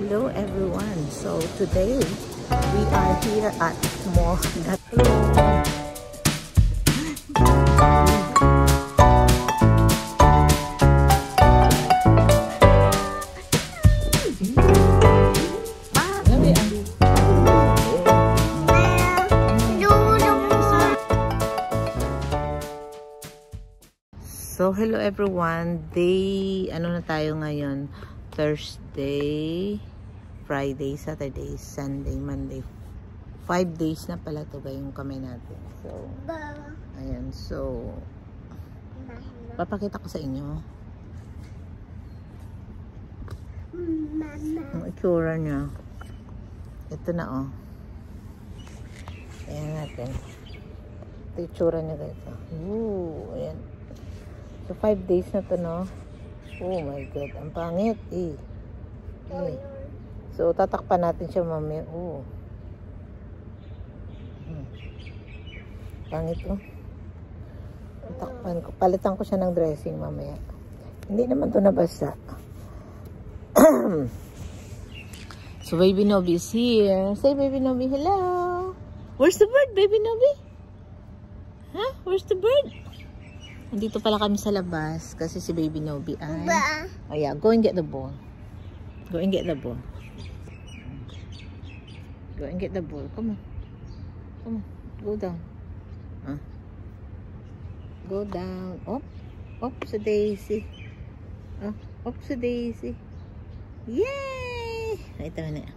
Hello everyone. So today we are here at Mall. So hello everyone. Ano na tayo ngayon? Thursday, Friday, Saturday, Sunday, Monday. 5 days na pala to ba yung kamay natin. So, ayan. So, papakita ko sa inyo. Ang itsura niya. Ito na oh. Ayan natin. Ito itsura niya dito. Ooh, ayan. So, 5 days na to, no? Oh my God, ang pangit eh. So, tatakpan natin siya mamaya. Oh. Pangit oh. Tatakpan ko. Palitan ko siya ng dressing mamaya. Hindi naman to nabasa. So, Baby Nobby is here. Say, Baby Nobby, hello. Where's the bird, Baby Nobby? Huh? Where's the bird? Nandito pala kami sa labas kasi si Baby Nobby ay... Oh yeah, go and get the ball. Go and get the ball. Go and get the ball. Come on. Come on. Go down. Go down. Up. Up sa Daisy. Up sa Daisy. Yay! Ito na.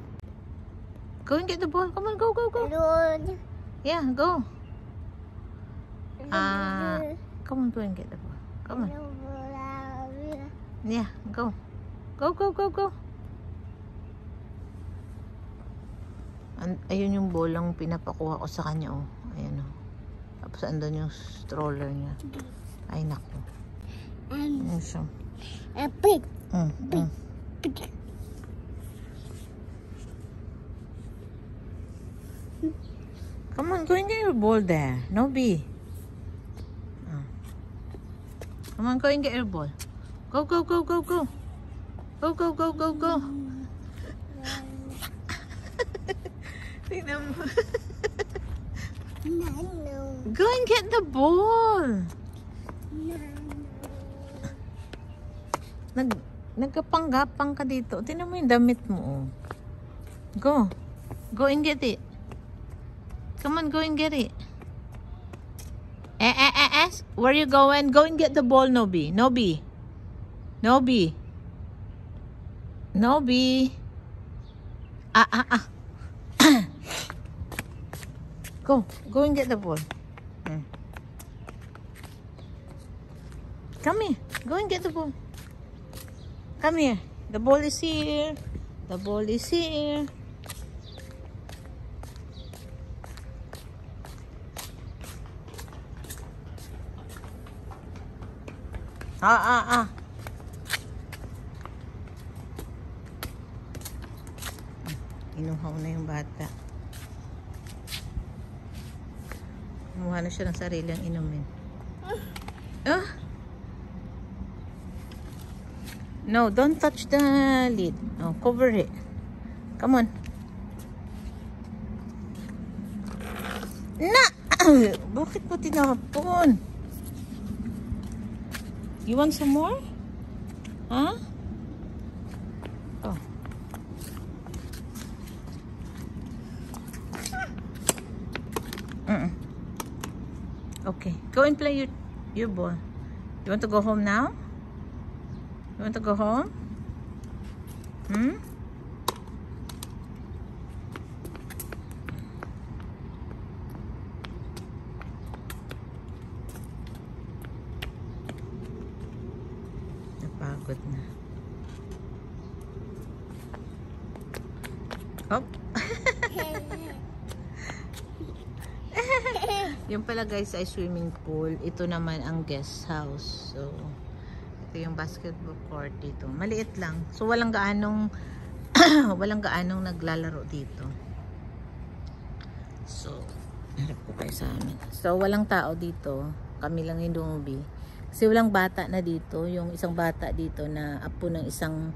Go and get the ball. Come on, go, go, go. Yeah, go. Come on, go and get the ball. Come on. Yeah, go. Go, go, go, go. Ayun yung bolang pinapakuha ko sa kanya, oh. Ayan, oh. Tapos andun yung stroller niya. Ay, naku. Ayan siya. Come on, go and get your ball there. Nobby. Come on, go and get your ball. Go, go, go, go, go. Go, go, go, go, go. Tingnan mo. Go and get the ball. Nagkapanggapang ka dito. Tingnan mo yung damit mo. Go. Go and get it. Come on, go and get it. Where you going? Go and get the ball, Nobby. Nobby. Nobby. Nobby. Go. Go and get the ball. Come here. Go and get the ball. Come here. The ball is here. The ball is here. Inuhaw na yung bata. Kumuha na siya ng sariling inumin. No, don't touch the lid. No, cover it. Come on. Na! Bakit mo tinapon? You want some more? Huh? Oh. Okay. Go and play your ball. You want to go home now? You want to go home? Napagod na. Hop. Yung pala guys ay swimming pool. Ito naman ang guest house. So, ito yung basketball court dito. Maliit lang. So, walang gaanong naglalaro dito. So, harap ko kayo sa amin. So, walang tao dito. Kami lang yung Nobby. Kasi walang bata na dito. Yung isang bata dito na apo ng isang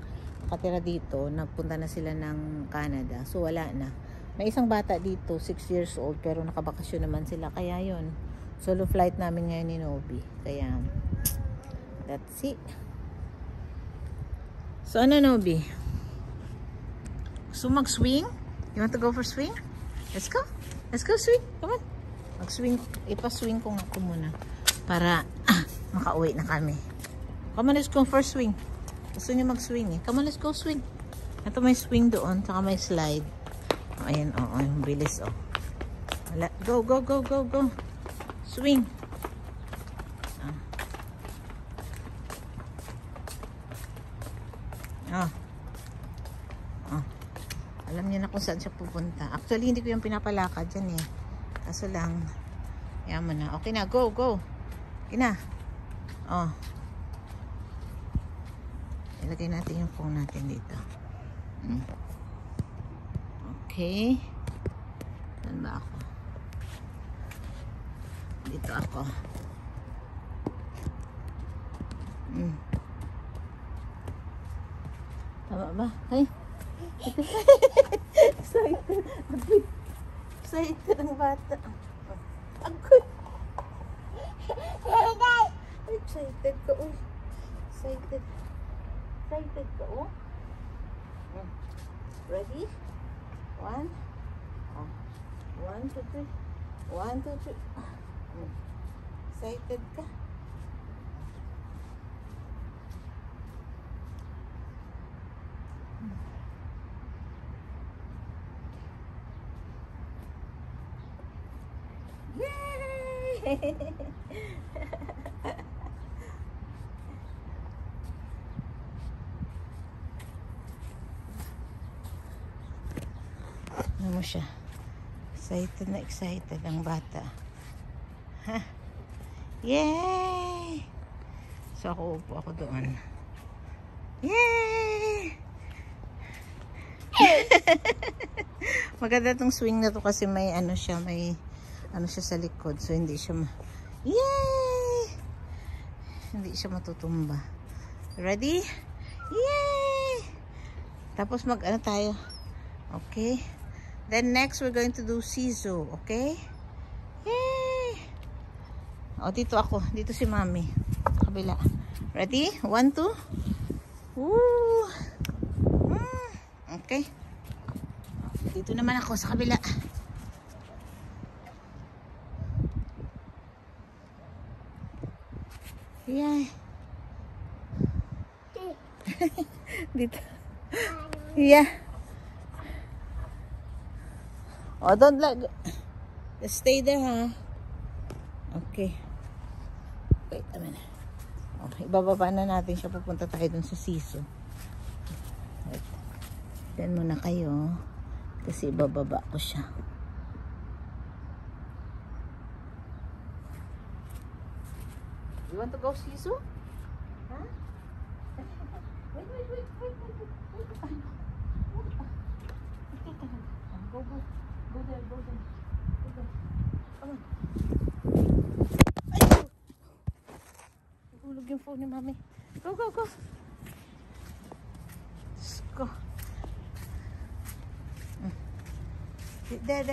nakatira dito, nagpunta na sila ng Canada. So wala na. May isang bata dito, 6 years old, pero nakabakasyon naman sila. Kaya yon, solo flight namin ngayon ni Nobi. Kaya that's it. So ano, Nobi? So mag-swing? You want to go for swing? Let's go. Let's go swing. Come on. Mag-swing. Ipa-swing ko nga ko muna. Para makauwi na kami. Come on, let's go for swing. Gusto niyo mag-swing eh. Come on, let's go swing. Ito may swing doon. Saka may slide. Oh, ayan, oh, yung bilis, oh. Wala. Go, go, go, go, go. Swing. Ah. Oh. Alam niya na kung saan siya pupunta. Actually, hindi ko yung pinapalakad dyan eh. Kaso lang, yaman na. Okay na, go, go. Okay na. Oh. Ilagay natin yung phone natin dito. Okay. Saan ba ako? Dito ako. Tama ba? Ay. Excited. Excited ang bata. Agod. Excited ka, oh. Excited. Excited ka, oh. Ready? 1, 1, 2, 3. 1, 2, 3. Excited ka? Yay! Ano mo siya? Excited na excited ang bata. Ha? Yay! So ako upo ako doon. Yay! Maganda tong swing na to kasi may ano siya, may ano siya sa likod. So hindi siya yay! Hindi siya matutumba. Ready? Yay! Tapos mag ano tayo? Okay. Then next we're going to do sisu, okay? Yay! O dito ako, dito si Mami. Kabila. Ready? 1, 2. Woo! Okay. Dito naman ako sa kabila. Yay! Dito. Yeah. Oh, don't let go. Just stay there, ha? Okay. Wait a minute. Okay, ibababa na natin siya. Pupunta tayo dun sa siso. Wait. Diyan muna kayo. Kasi ibababa ko siya. You want to go siso? Huh? Wait. Go. Go there. Come on. Ay! Hulog yung phone ni Mami. Go. Let's go. There.